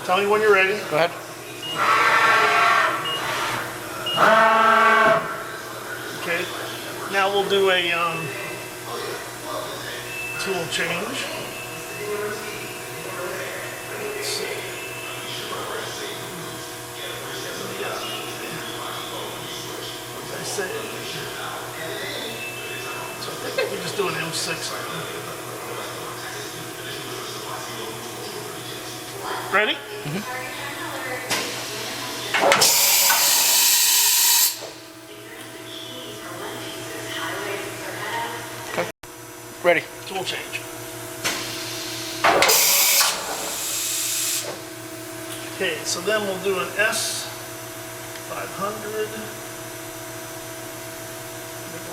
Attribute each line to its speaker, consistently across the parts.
Speaker 1: Tell me when you're ready.
Speaker 2: Go ahead.
Speaker 1: Okay. Now we'll do a tool change. Let's see. As I said, so I think I can just do an M6. Ready?
Speaker 2: Mm-hmm. Okay. Ready.
Speaker 1: Tool change. Okay, so then we'll do an S-500.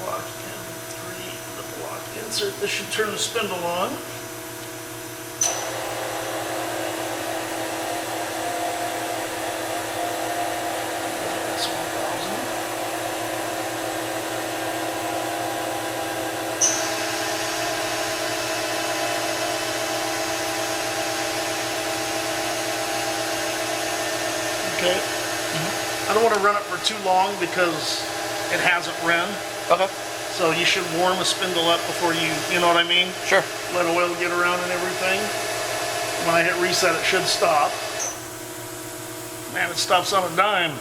Speaker 1: Block M3, the block insert. This should turn the spindle on. Okay. I don't want to run it for too long because it hasn't run.
Speaker 2: Okay.
Speaker 1: So you should warm a spindle up before you know what I mean?
Speaker 2: Sure.
Speaker 1: Let oil get around and everything. When I hit reset, it should stop. Man, it stops on a dime.